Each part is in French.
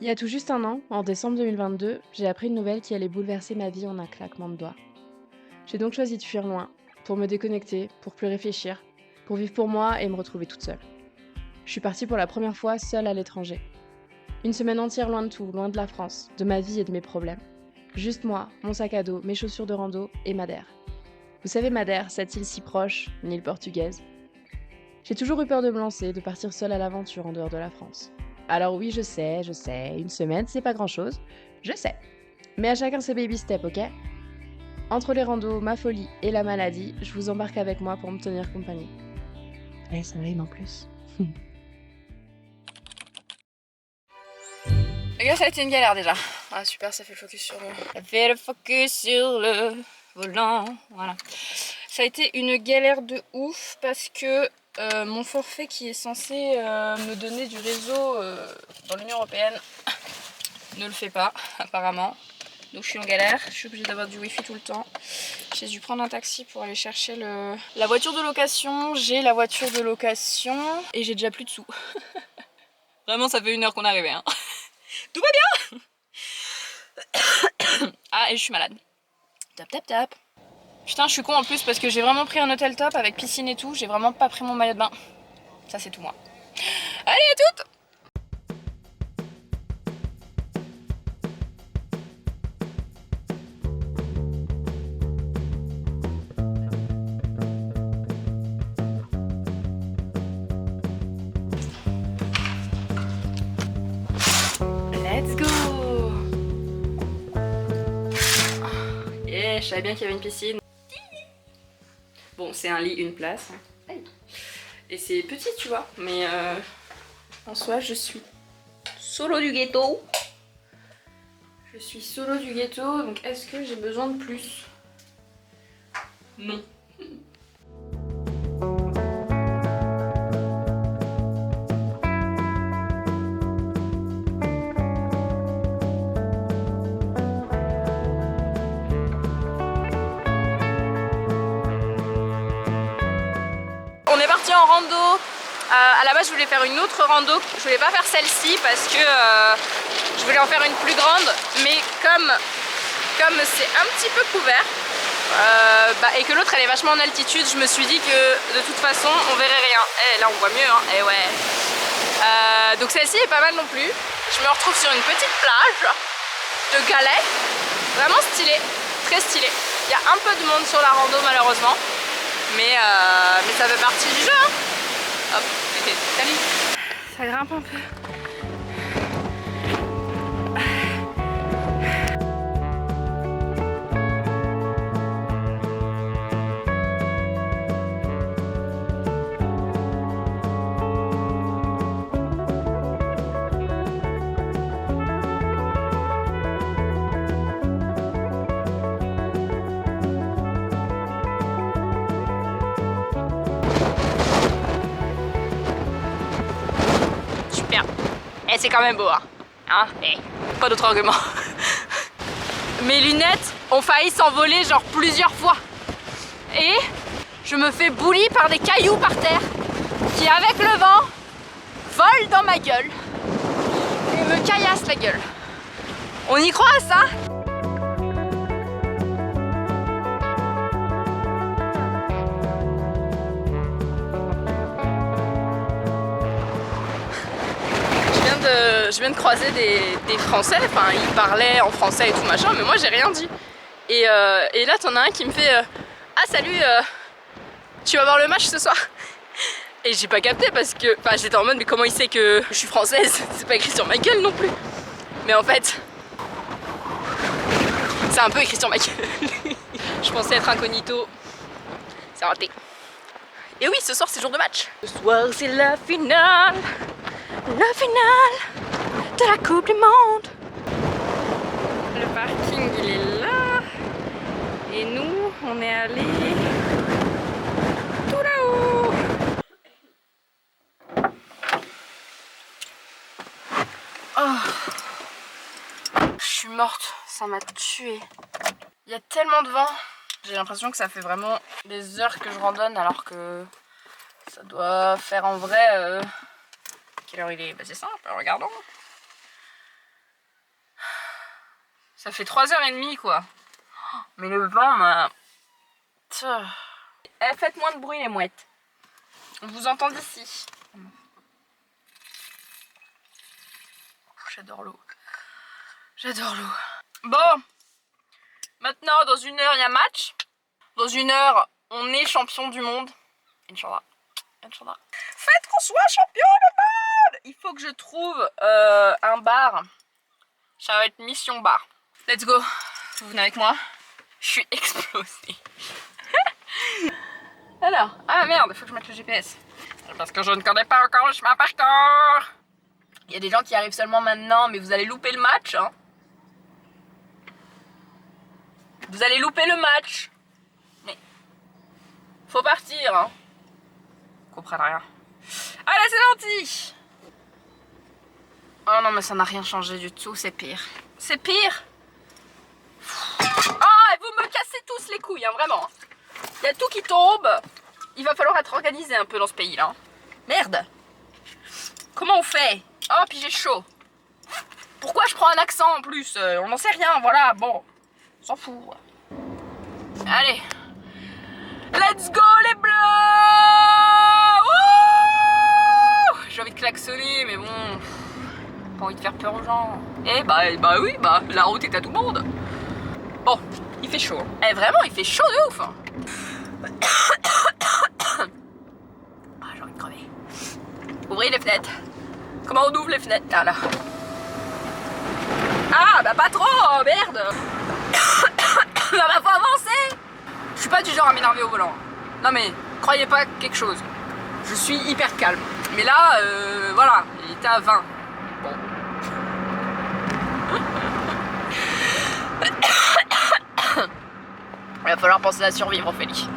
Il y a tout juste un an, en décembre 2022, j'ai appris une nouvelle qui allait bouleverser ma vie en un claquement de doigts. J'ai donc choisi de fuir loin, pour me déconnecter, pour plus réfléchir, pour vivre pour moi et me retrouver toute seule. Je suis partie pour la première fois seule à l'étranger. Une semaine entière loin de tout, loin de la France, de ma vie et de mes problèmes. Juste moi, mon sac à dos, mes chaussures de rando et Madère. Vous savez Madère, cette île si proche, une île portugaise. J'ai toujours eu peur de me lancer, de partir seule à l'aventure en dehors de la France. Alors oui, je sais, une semaine, c'est pas grand-chose, je sais. Mais à chacun ses baby steps, ok? Entre les randos, ma folie et la maladie, je vous embarque avec moi pour me tenir compagnie. Et ça rime en plus. Les gars, ça a été une galère déjà. Ah super, ça fait le focus sur le... Ça fait le focus sur le volant, voilà. Ça a été une galère de ouf parce que mon forfait qui est censé me donner du réseau dans l'Union Européenne ne le fait pas apparemment. Donc je suis en galère, je suis obligée d'avoir du wifi tout le temps. J'ai dû prendre un taxi pour aller chercher la voiture de location. J'ai la voiture de location et j'ai déjà plus de sous. Vraiment ça fait 1 heure qu'on est arrivé hein. Tout va bien. Ah et je suis malade. Tap tap tap. Putain je suis con en plus parce que j'ai vraiment pris un hôtel top avec piscine et tout. J'ai vraiment pas pris mon maillot de bain. Ça c'est tout moi. Allez à toutes. Let's go. Yeah, je savais bien qu'il y avait une piscine. Bon c'est un lit, une place. Et c'est petit tu vois. Mais en soi je suis solo du ghetto. Je suis solo du ghetto, donc est-ce que j'ai besoin de plus? Non. On est parti en rando. À la base je voulais faire une autre rando. Je voulais pas faire celle-ci parce que je voulais en faire une plus grande. Mais comme c'est un petit peu couvert et que l'autre elle est vachement en altitude, je me suis dit que de toute façon on verrait rien. Eh là on voit mieux hein. Eh ouais. Donc celle-ci est pas mal non plus. Je me retrouve sur une petite plage de galets. Vraiment stylé, très stylé. Il y a un peu de monde sur la rando malheureusement. Mais ça fait partie du jeu hein. Hop, salut. Ça grimpe un peu. Super. Et c'est quand même beau hein. Pas d'autre argument. Mes lunettes ont failli s'envoler genre plusieurs fois. Et je me fais bully par des cailloux par terre qui avec le vent volent dans ma gueule et me caillassent la gueule. On y croit à ça? Je viens de croiser des Français, enfin ils parlaient en français et tout machin, mais moi j'ai rien dit. Et là t'en as un qui me fait ah salut, tu vas voir le match ce soir? Et j'ai pas capté parce que, enfin j'étais en mode mais comment il sait que je suis française? C'est pas écrit sur ma gueule non plus. Mais en fait, c'est un peu écrit sur ma gueule. Je pensais être incognito, c'est raté. Et oui, ce soir c'est jour de match. Ce soir c'est la finale de la Coupe du Monde. Le parking il est là. Et nous on est allés tout là-haut. Oh. Je suis morte, ça m'a tuée. Il y a tellement de vent. J'ai l'impression que ça fait vraiment des heures que je randonne alors que ça doit faire en vrai... Quelle heure il est? Bah c'est simple, regardons. Ça fait 3h30 quoi. Mais le vent m'a... Faites moins de bruit les mouettes. On vous entend d'ici. J'adore l'eau. J'adore l'eau. Bon. Maintenant, dans 1 heure, il y a match. Dans 1 heure, on est champion du monde. Inch'Allah. Inch'Allah. Faites qu'on soit champion du monde. Il faut que je trouve un bar. Ça va être mission bar. Let's go. Vous venez avec moi? Je suis explosée. Alors, ah merde, il faut que je mette le GPS. Parce que je ne connais pas encore le chemin par cœur. Il y a des gens qui arrivent seulement maintenant, mais vous allez louper le match. Hein. Vous allez louper le match. Mais faut partir. Hein. Vous comprenez rien. Allez, c'est parti. Oh non, mais ça n'a rien changé du tout, c'est pire. C'est pire. Ah, vous me cassez tous les couilles, hein, vraiment. Il y a tout qui tombe. Il va falloir être organisé un peu dans ce pays-là. Merde. Comment on fait? Oh, puis j'ai chaud. Pourquoi je prends un accent en plus? On n'en sait rien, voilà, bon. On s'en fout. Allez. Let's go les bleus. J'ai envie de klaxonner, mais bon... Pas envie de faire peur aux gens. Eh bah oui, bah la route est à tout le monde. Bon, il fait chaud. Eh vraiment, il fait chaud de ouf. Ah, j'ai envie de crever. Ouvrez les fenêtres. Comment on ouvre les fenêtres? Ah là. Ah bah pas trop, merde. Non bah faut avancer. Je suis pas du genre à m'énerver au volant. Non mais, croyez pas quelque chose. Je suis hyper calme. Mais là, voilà, il était à 20. Bon. Il va falloir penser à survivre, Ophélie.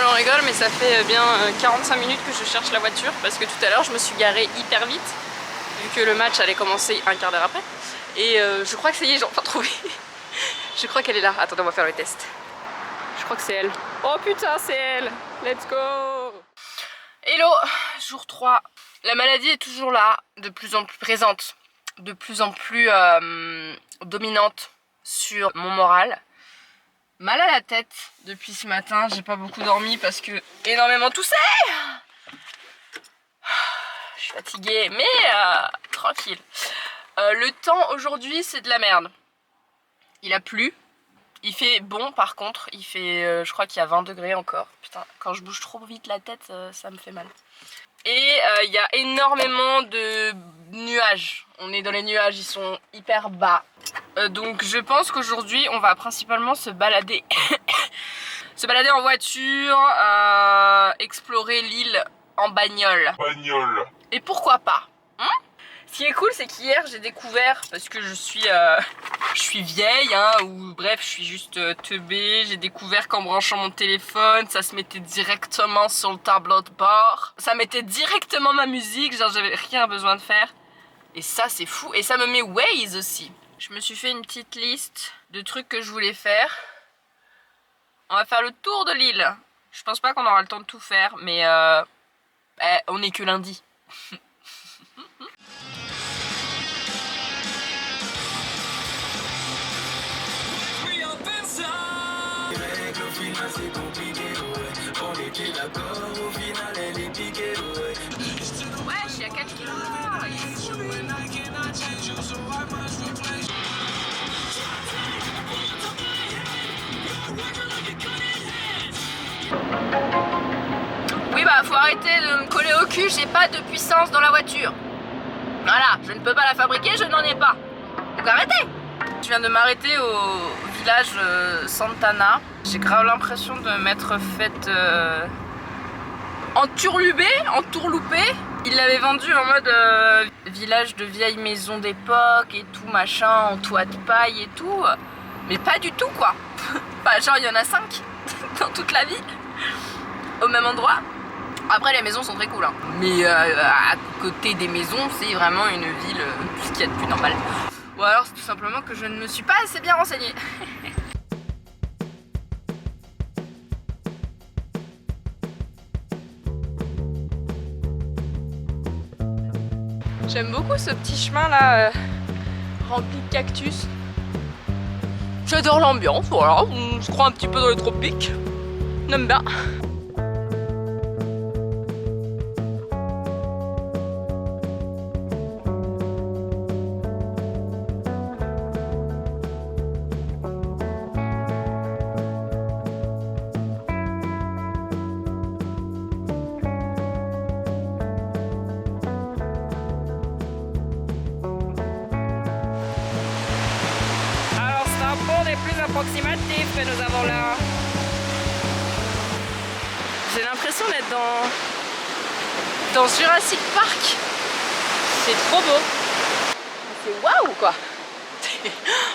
On rigole, mais ça fait bien 45 minutes que je cherche la voiture parce que tout à l'heure je me suis garée hyper vite vu que le match allait commencer un quart d'heure après. Et je crois que ça y est, j'ai enfin trouvé. Je crois qu'elle est là. Attendez, on va faire le test. Je crois que c'est elle. Oh putain, c'est elle. Let's go. Hello, jour 3. La maladie est toujours là, de plus en plus présente, de plus en plus dominante sur mon moral. Mal à la tête depuis ce matin, j'ai pas beaucoup dormi parce que énormément toussé. Je suis fatiguée, mais tranquille. Le temps aujourd'hui c'est de la merde. Il a plu, il fait bon par contre, il fait je crois qu'il y a 20 degrés encore. Putain, quand je bouge trop vite la tête, ça me fait mal. Et il y a énormément de nuages. On est dans les nuages, ils sont hyper bas. Donc je pense qu'aujourd'hui on va principalement se balader. Se balader en voiture, explorer l'île en bagnole. Et pourquoi pas, hein? Ce qui est cool, c'est qu'hier j'ai découvert, parce que je suis vieille, hein, ou bref, je suis juste teubée. J'ai découvert qu'en branchant mon téléphone, ça se mettait directement sur le tableau de bord. Ça mettait directement ma musique, genre j'avais rien besoin de faire. Et ça, c'est fou. Et ça me met Waze aussi. Je me suis fait une petite liste de trucs que je voulais faire. On va faire le tour de l'île. Je pense pas qu'on aura le temps de tout faire, mais on est que lundi. Ouais, je suis à 4 km. Oui bah faut arrêter de me coller au cul, j'ai pas de puissance dans la voiture. Voilà, je ne peux pas la fabriquer, je n'en ai pas. Donc arrêtez. Je viens de m'arrêter au village Santana. J'ai grave l'impression de m'être faite entourloupée. Il l'avait vendu en mode village de vieilles maisons d'époque et tout machin, en toit de paille et tout. Mais pas du tout quoi. Enfin, genre il y en a 5 dans toute la ville, au même endroit. Après les maisons sont très cool hein. Mais à côté des maisons c'est vraiment une ville, tout ce qu'il y a de plus normal. Ou alors c'est tout simplement que je ne me suis pas assez bien renseignée. J'aime beaucoup ce petit chemin là, rempli de cactus. J'adore l'ambiance, voilà, on se croit un petit peu dans les tropiques. J'aime bien. Plus approximatif que nous avons là. J'ai l'impression d'être dans Jurassic Park. C'est trop beau. C'est waouh quoi.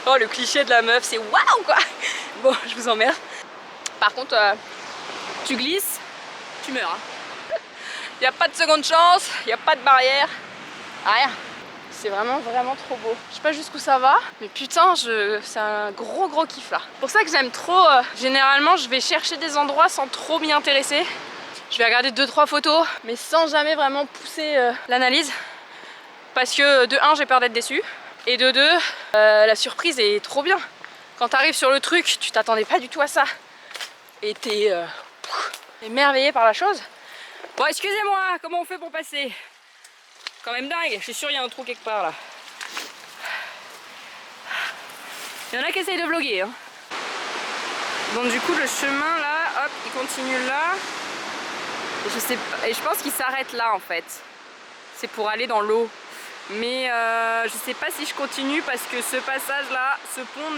Oh le cliché de la meuf, c'est waouh quoi. Bon, je vous emmerde. Par contre, tu glisses, tu meurs. Il n'y a pas de seconde chance, il n'y a pas de barrière, rien. C'est vraiment trop beau. Je sais pas jusqu'où ça va, mais putain, c'est un gros kiff là. C'est pour ça que j'aime trop, généralement je vais chercher des endroits sans trop m'y intéresser. Je vais regarder 2-3 photos, mais sans jamais vraiment pousser l'analyse. Parce que de 1, j'ai peur d'être déçue. Et de 2, la surprise est trop bien. Quand t'arrives sur le truc, tu t'attendais pas du tout à ça. Et t'es émerveillé par la chose. Bon, excusez-moi, comment on fait pour passer ? Quand même dingue, je suis sûre qu'il y a un trou quelque part là. Il y en a qui essayent de vlogger hein. Bon du coup le chemin là, hop, il continue là. Et je sais pas, et je pense qu'il s'arrête là en fait. C'est pour aller dans l'eau. Mais je sais pas si je continue parce que ce passage là, ce pont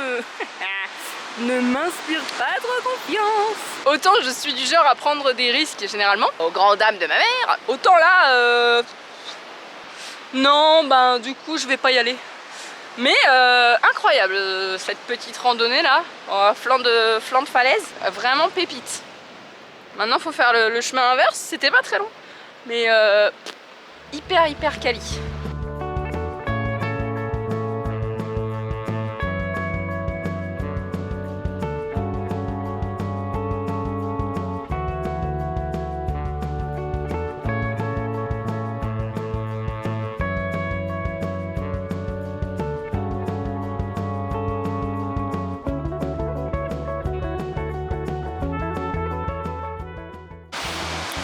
ne m'inspire pas trop confiance. Autant je suis du genre à prendre des risques généralement, aux grandes dames de ma mère, autant là non, ben du coup je vais pas y aller. Mais incroyable cette petite randonnée là, flanc de falaise, vraiment pépite. Maintenant faut faire le chemin inverse, c'était pas très long. Mais hyper quali.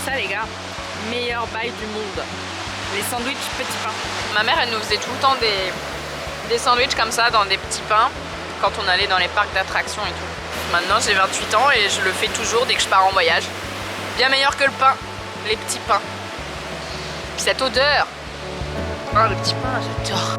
Ça les gars, meilleur bail du monde. Les sandwichs petits pains. Ma mère elle nous faisait tout le temps des sandwichs comme ça dans des petits pains quand on allait dans les parcs d'attractions et tout. Maintenant j'ai 28 ans et je le fais toujours dès que je pars en voyage. Bien meilleur que le pain, les petits pains. Puis cette odeur. Oh le petit pain, j'adore.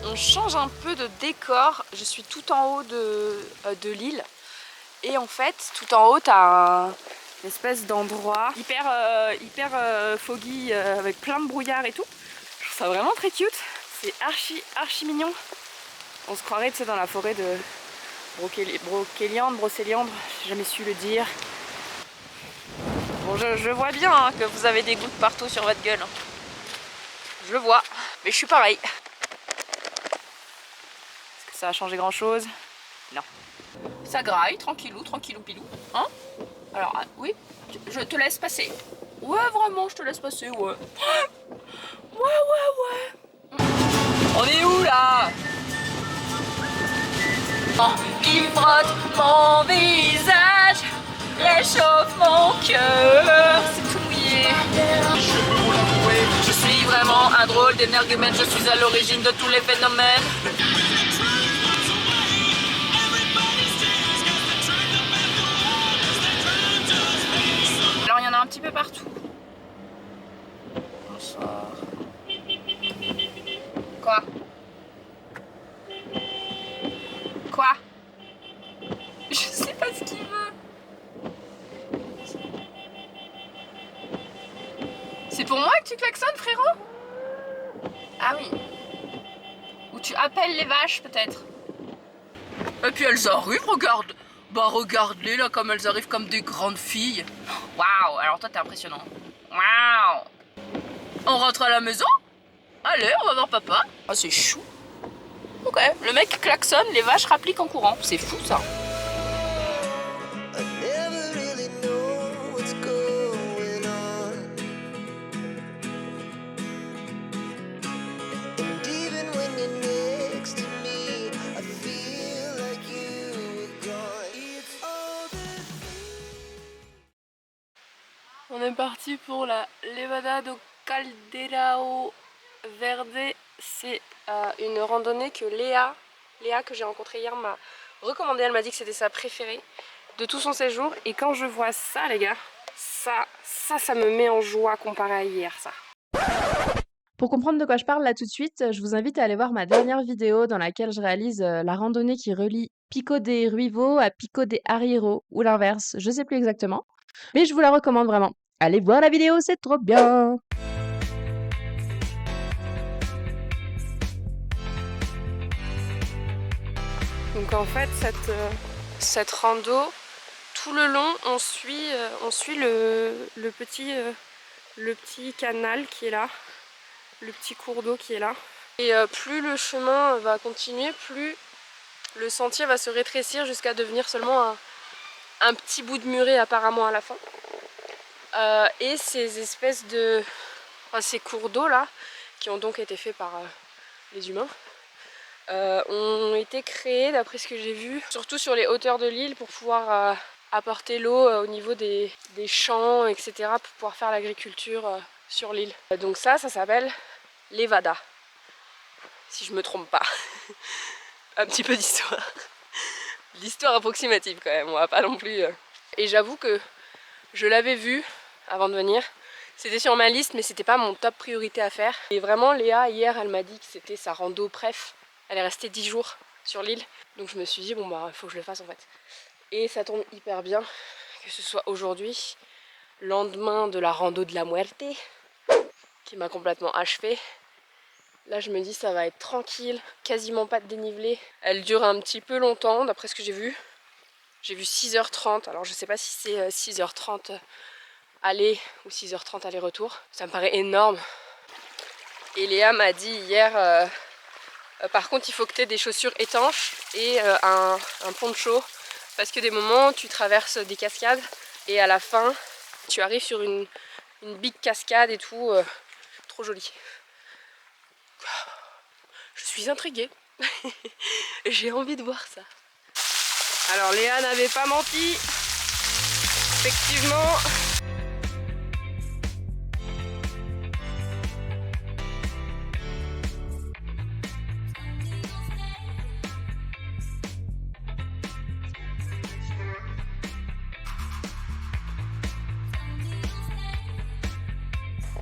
On change un peu de décor, je suis tout en haut de l'île et en fait tout en haut t'as une espèce d'endroit hyper foggy avec plein de brouillard et tout. Je trouve ça vraiment très cute, c'est archi mignon. On se croirait tu sais, dans la forêt brocéliande, j'ai jamais su le dire. Bon, je vois bien hein, que vous avez des gouttes partout sur votre gueule. Je le vois, mais je suis pareil. Est-ce que ça a changé grand chose? Non. Ça graille, tranquillou, tranquillou pilou. Hein? Alors, oui, je te laisse passer. Ouais, vraiment, je te laisse passer, ouais. Ouais. On est où là? Oh, il frotte mon visage, réchauffe mon cœur, c'est tout mouillé. Je suis vraiment un drôle d'énergumène, je suis à l'origine de tous les phénomènes. Alors il y en a un petit peu partout. Bonsoir. Quoi? Quoi? Je sais pas ce qu'il veut. C'est pour moi que tu klaxonnes, frérot? Ah oui. Ou tu appelles les vaches, peut-être. Et puis elles arrivent, regarde. Bah regarde-les là, comme elles arrivent comme des grandes filles. Waouh, alors toi t'es impressionnant. Waouh. On rentre à la maison? Allez, on va voir papa. Ah c'est chou. Ok, le mec klaxonne, les vaches rappliquent en courant. C'est fou ça. On est parti pour la Levada do Caldeirão Verde. C'est une randonnée que Léa que j'ai rencontrée hier, m'a recommandée. Elle m'a dit que c'était sa préférée de tout son séjour. Et quand je vois ça, les gars, ça me met en joie comparé à hier, ça. Pour comprendre de quoi je parle là tout de suite, je vous invite à aller voir ma dernière vidéo dans laquelle je réalise la randonnée qui relie Pico de Ruivo à Pico de Arriero, ou l'inverse, je sais plus exactement. Mais je vous la recommande vraiment. Allez voir la vidéo, c'est trop bien! Donc en fait, cette rando, tout le long, on suit le petit canal qui est là, le petit cours d'eau qui est là. Et plus le chemin va continuer, plus le sentier va se rétrécir jusqu'à devenir seulement un petit bout de muret apparemment à la fin. Et ces espèces de... Enfin, ces cours d'eau là, qui ont donc été faits par les humains, ont été créés, d'après ce que j'ai vu, surtout sur les hauteurs de l'île pour pouvoir apporter l'eau au niveau des champs, etc. pour pouvoir faire l'agriculture sur l'île. Donc ça s'appelle Levada, si je me trompe pas. Un petit peu d'histoire. L'histoire approximative quand même, on va pas non plus... Et j'avoue que je l'avais vu avant de venir. C'était sur ma liste, mais c'était pas mon top priorité à faire. Et vraiment, Léa, hier, elle m'a dit que c'était sa rando préf. Elle est restée 10 jours sur l'île. Donc je me suis dit, bon bah, faut que je le fasse en fait. Et ça tombe hyper bien que ce soit aujourd'hui, lendemain de la rando de la Muerte, qui m'a complètement achevée. Là, je me dis, ça va être tranquille, quasiment pas de dénivelé. Elle dure un petit peu longtemps, d'après ce que j'ai vu. J'ai vu 6h30, alors je sais pas si c'est 6h30 aller ou 6h30 aller-retour. Ça me paraît énorme. Et Léa m'a dit hier, par contre il faut que tu aies des chaussures étanches et un poncho. Parce que des moments tu traverses des cascades et à la fin tu arrives sur une big cascade et tout. Trop joli. Je suis intriguée. J'ai envie de voir ça. Alors Léa n'avait pas menti. Effectivement.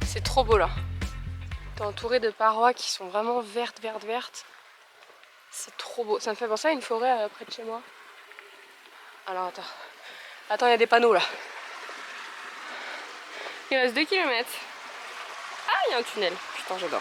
C'est trop beau là. T'es entouré de parois qui sont vraiment vertes. C'est trop beau. Ça me fait penser à une forêt près de chez moi. Alors attends. Attends, il y a des panneaux là. Il reste 2 km. Ah, il y a un tunnel. Putain, j'adore.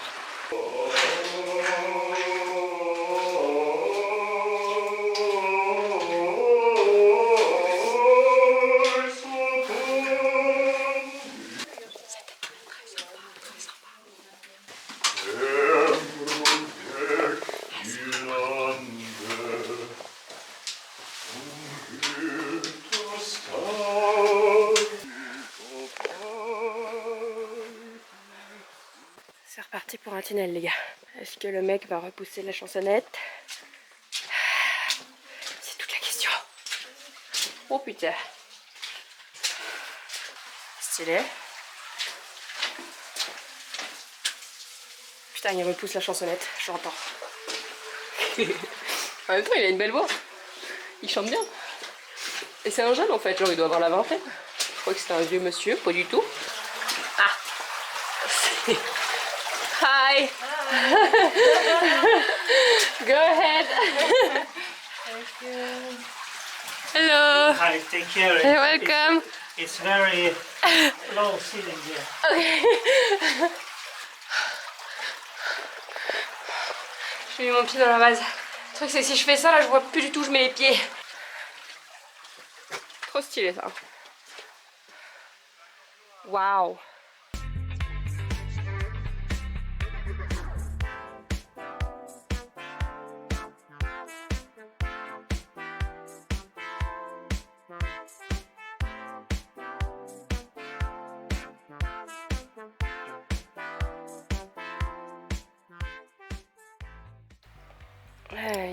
pour un tunnel les gars. Est-ce que le mec va repousser la chansonnette? C'est toute la question. Oh putain. Stylé. Putain, il repousse la chansonnette, j'entends. En même temps, il a une belle voix. Il chante bien. Et c'est un jeune en fait, genre il doit avoir la vingtaine. Je crois que c'était un vieux monsieur, pas du tout. Ah. Hi. Go ahead. Thank you. Hello. Hi, take care. You're welcome. It's very low ceiling here. Okay. J'ai mis mon pied dans la vase. Le truc c'est que si je fais ça là, je vois plus du tout où je mets les pieds. Trop stylé ça. Waouh.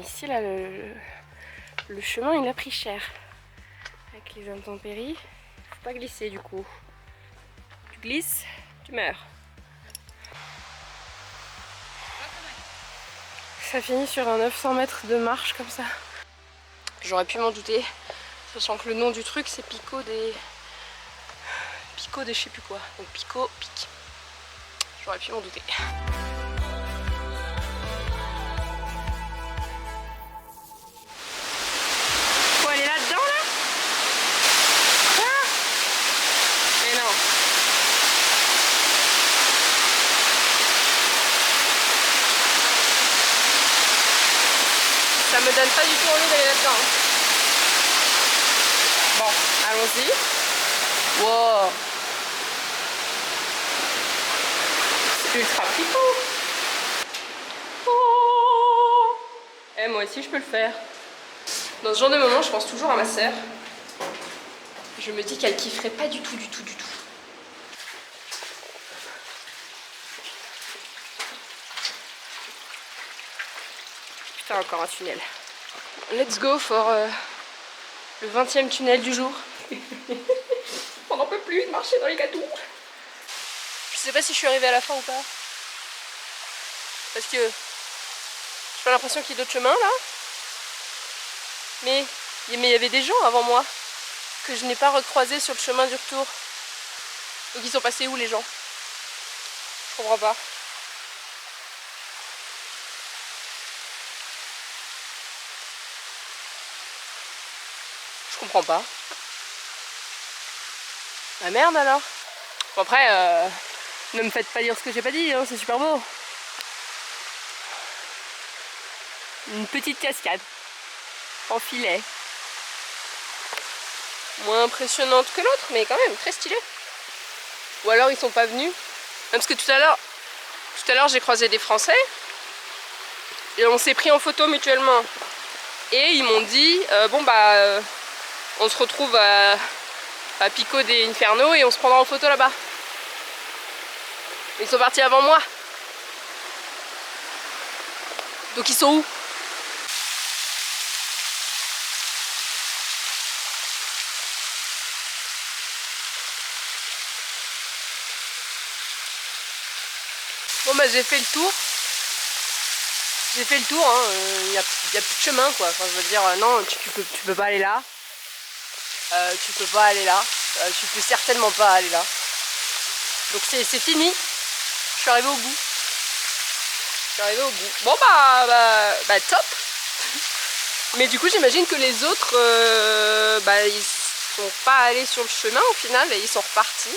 Ici là le chemin il a pris cher avec les intempéries. Faut pas glisser du coup. Tu glisses, tu meurs. Ça finit sur un 900 mètres de marche comme ça. J'aurais pu m'en douter, sachant que le nom du truc c'est Pico des je sais plus quoi. Donc Pico, Pic. J'aurais pu m'en douter. Ça me donne pas du tout envie d'aller là-dedans. Bon, allons-y. Wow. C'est ultra flippant. Oh. Eh, moi aussi je peux le faire. Dans ce genre de moment, je pense toujours à ma sœur. Je me dis qu'elle kifferait pas du tout, du tout, du tout. Putain, encore un tunnel. Let's go for le 20e tunnel du jour. On n'en peut plus de marcher dans les gâteaux. Je sais pas si je suis arrivée à la fin ou pas. Parce que j'ai pas l'impression qu'il y ait d'autres chemins là. Mais il y avait des gens avant moi que je n'ai pas recroisés sur le chemin du retour. Donc ils sont passés où les gens? Je comprends pas. Je comprends pas. Ah merde alors. Bon après, ne me faites pas dire ce que j'ai pas dit, hein, c'est super beau. Une petite cascade en filet. Moins impressionnante que l'autre, mais quand même très stylée. Ou alors ils sont pas venus. Parce que tout à l'heure j'ai croisé des Français et on s'est pris en photo mutuellement. Et ils m'ont dit bon bah on se retrouve à Pico des Inferno et on se prendra en photo là-bas. Ils sont partis avant moi. Donc ils sont où? Bon bah j'ai fait le tour. J'ai fait le tour, hein. Y a plus de chemin quoi. Enfin je veux dire, non, tu peux pas aller là. Tu peux pas aller là. Tu peux certainement pas aller là. Donc c'est fini. Je suis arrivée au bout. Bon bah top. Mais du coup j'imagine que les autres ils sont pas allés sur le chemin au final et ils sont repartis.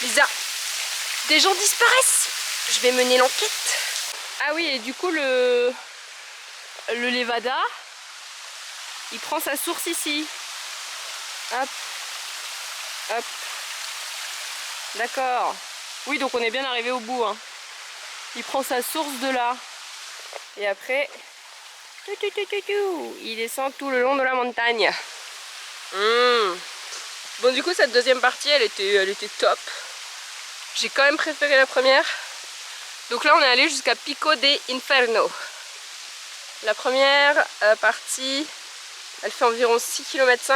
Bizarre. Des gens disparaissent. Je vais mener l'enquête. Ah oui, et du coup le Levada, il prend sa source ici. Hop. Hop. D'accord. Oui, donc on est bien arrivé au bout. Hein. Il prend sa source de là. Et après, il descend tout le long de la montagne. Bon, du coup, cette deuxième partie, elle était top. j'ai quand même préféré la première. Donc là on est allé jusqu'à Pico de Inferno. La première partie, elle fait environ 6,5 km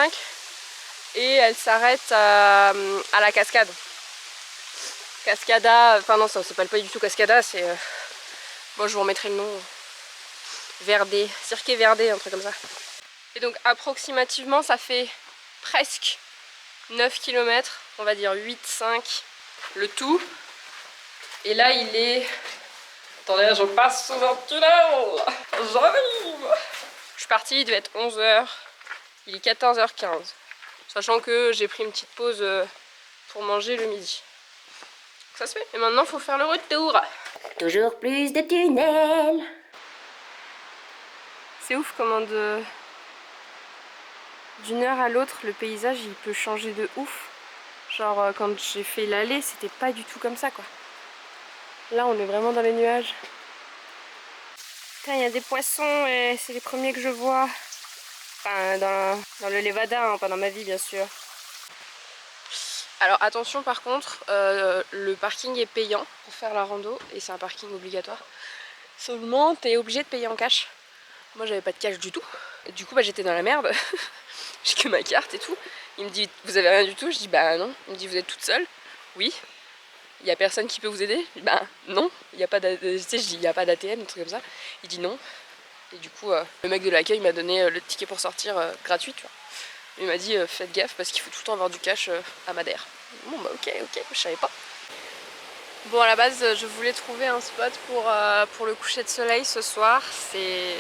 et elle s'arrête à la cascade. Cascada, enfin non, ça s'appelle pas du tout Cascada, c'est... Bon, je vous remettrai le nom. Verdé, Cirque Verdé, un truc comme ça. Et donc approximativement ça fait presque 9 km, on va dire 8-5 le tout. Et là il est... Attendez, je passe sous un tunnel. J'arrive. Je suis partie, il devait être 11 h. Il est 14h15. Sachant que j'ai pris une petite pause pour manger le midi. Ça se fait. Et maintenant, il faut faire le retour. Toujours plus de tunnels. C'est ouf comment d'une heure à l'autre, le paysage, il peut changer de ouf. Genre, quand j'ai fait l'aller, c'était pas du tout comme ça, quoi. Là, on est vraiment dans les nuages. Putain, il y a des poissons et c'est les premiers que je vois. Enfin, dans le Nevada, hein, pas dans ma vie, bien sûr. Alors, attention, par contre, le parking est payant pour faire la rando et c'est un parking obligatoire. Seulement, t'es obligé de payer en cash. Moi, j'avais pas de cash du tout. Et du coup, bah, j'étais dans la merde. J'ai que ma carte et tout. Il me dit, vous avez rien du tout? Je dis, bah non. Il me dit, vous êtes toute seule? Oui. Il n'y a personne qui peut vous aider? Je dis, bah non, il n'y a pas d'ATM, un truc comme ça. Il dit non. Et du coup, le mec de l'accueil m'a donné le ticket pour sortir gratuit, tu vois. Il m'a dit, faites gaffe parce qu'il faut tout le temps avoir du cash à Madère. Bon bah ok, je savais pas. Bon, à la base, je voulais trouver un spot pour le coucher de soleil ce soir. C'est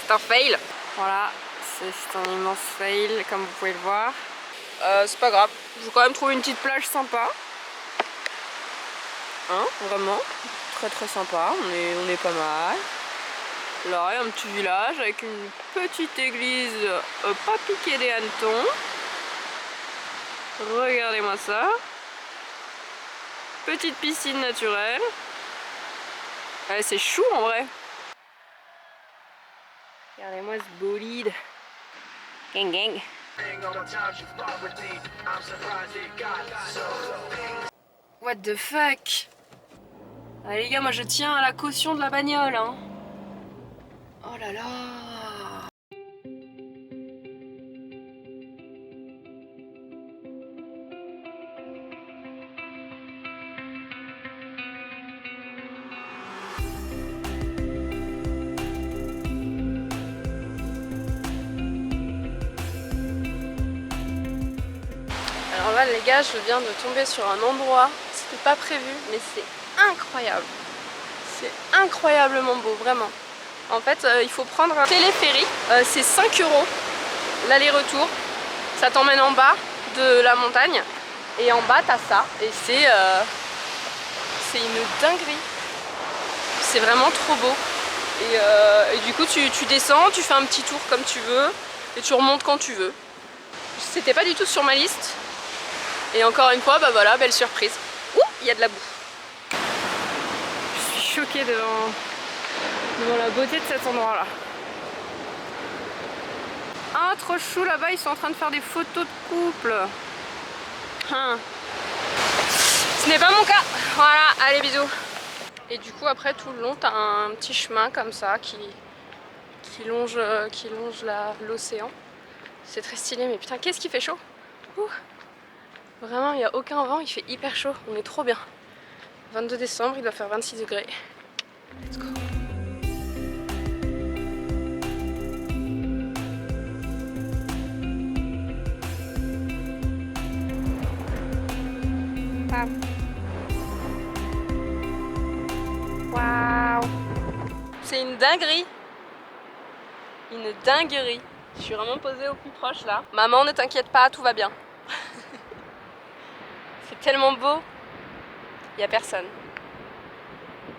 un fail. Voilà, c'est un immense fail, comme vous pouvez le voir. C'est pas grave, je vais quand même trouver une petite plage sympa. Hein, vraiment, très sympa, on est pas mal. Là, il y a un petit village avec une petite église pas piquée des hannetons. Regardez-moi ça. Petite piscine naturelle. Ouais, c'est chou en vrai. Regardez-moi ce bolide. Gang gang. What the fuck? Allez les gars, moi je tiens à la caution de la bagnole, hein. Oh là là. Alors là les gars, je viens de tomber sur un endroit, c'était pas prévu, mais c'est incroyable. C'est incroyablement beau, vraiment. En fait, il faut prendre un téléphérique, c'est 5 € l'aller-retour. Ça t'emmène en bas de la montagne et en bas t'as ça. Et c'est une dinguerie. C'est vraiment trop beau. Et du coup tu descends, tu fais un petit tour comme tu veux et tu remontes quand tu veux. C'était pas du tout sur ma liste. Et encore une fois, bah voilà, belle surprise. Ouh, il y a de la boue. Je suis choquée devant la beauté de cet endroit là. Ah, trop chou là-bas, ils sont en train de faire des photos de couple. Hein. Ce n'est pas mon cas. Voilà, allez bisous. Et du coup après tout le long t'as un petit chemin comme ça qui longe l'océan. C'est très stylé, mais putain qu'est-ce qu'il fait chaud. Ouh. Vraiment il n'y a aucun vent, il fait hyper chaud, on est trop bien. 22 décembre, il doit faire 26 degrés. Let's go. Waouh! C'est une dinguerie! Une dinguerie! Je suis vraiment posée au plus proche là. Maman, ne t'inquiète pas, tout va bien. C'est tellement beau. Il n'y a personne.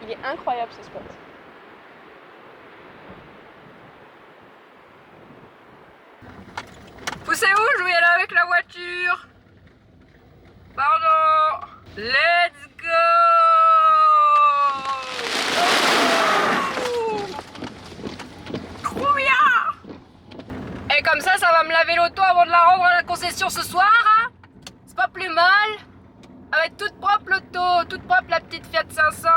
Il est incroyable ce spot. Poussez-vous, je vais y aller avec la voiture. Pardon. Let's go. Trop bien. Et comme ça va me laver l'auto avant de la rendre à la concession ce soir. Hein. C'est pas plus mal. Elle va être toute propre l'auto, toute propre la petite Fiat 500.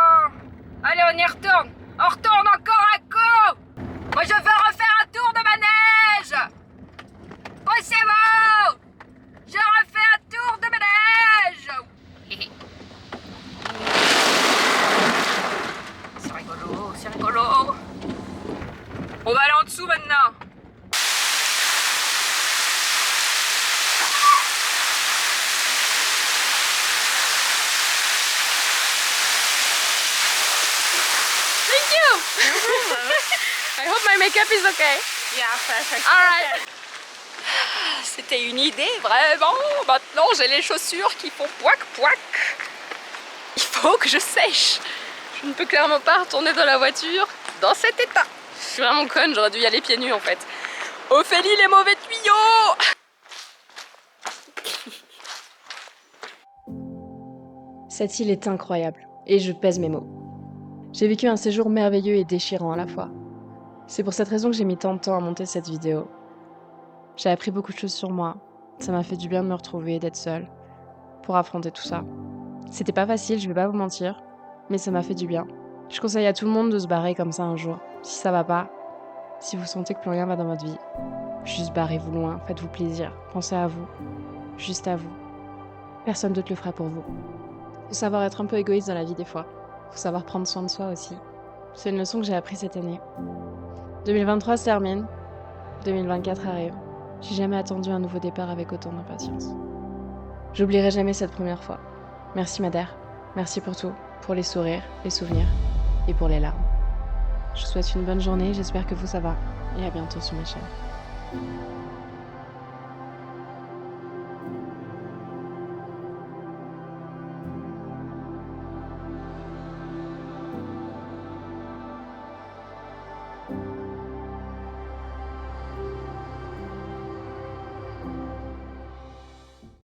Allez, on y retourne. On retourne encore un coup. Moi, je veux refaire un tour de manège. Oh, c'est bon. Je refais un tour de manège. C'est rigolo, c'est rigolo. On va aller en dessous maintenant. Thank you. I hope my makeup is okay. Yeah, perfect. Alright. C'était une idée, vraiment. Maintenant, j'ai les chaussures qui font pouac pouac. Il faut que je sèche. Je ne peux clairement pas retourner dans la voiture dans cet état. Je suis vraiment conne, j'aurais dû y aller pieds nus en fait. Ophélie, les mauvais tuyaux. Cette île est incroyable, et je pèse mes mots. J'ai vécu un séjour merveilleux et déchirant à la fois. C'est pour cette raison que j'ai mis tant de temps à monter cette vidéo. J'ai appris beaucoup de choses sur moi. Ça m'a fait du bien de me retrouver et d'être seule pour affronter tout ça. C'était pas facile, je vais pas vous mentir, mais ça m'a fait du bien. Je conseille à tout le monde de se barrer comme ça un jour. Si ça va pas, si vous sentez que plus rien va dans votre vie, juste barrez-vous loin, faites-vous plaisir, pensez à vous, juste à vous. Personne d'autre le fera pour vous. Faut savoir être un peu égoïste dans la vie des fois. Faut savoir prendre soin de soi aussi. C'est une leçon que j'ai apprise cette année. 2023 se termine, 2024 arrive. J'ai jamais attendu un nouveau départ avec autant d'impatience. J'oublierai jamais cette première fois. Merci Madère, merci pour tout, pour les sourires, les souvenirs et pour les larmes. Je vous souhaite une bonne journée, j'espère que vous ça va et à bientôt sur ma chaîne.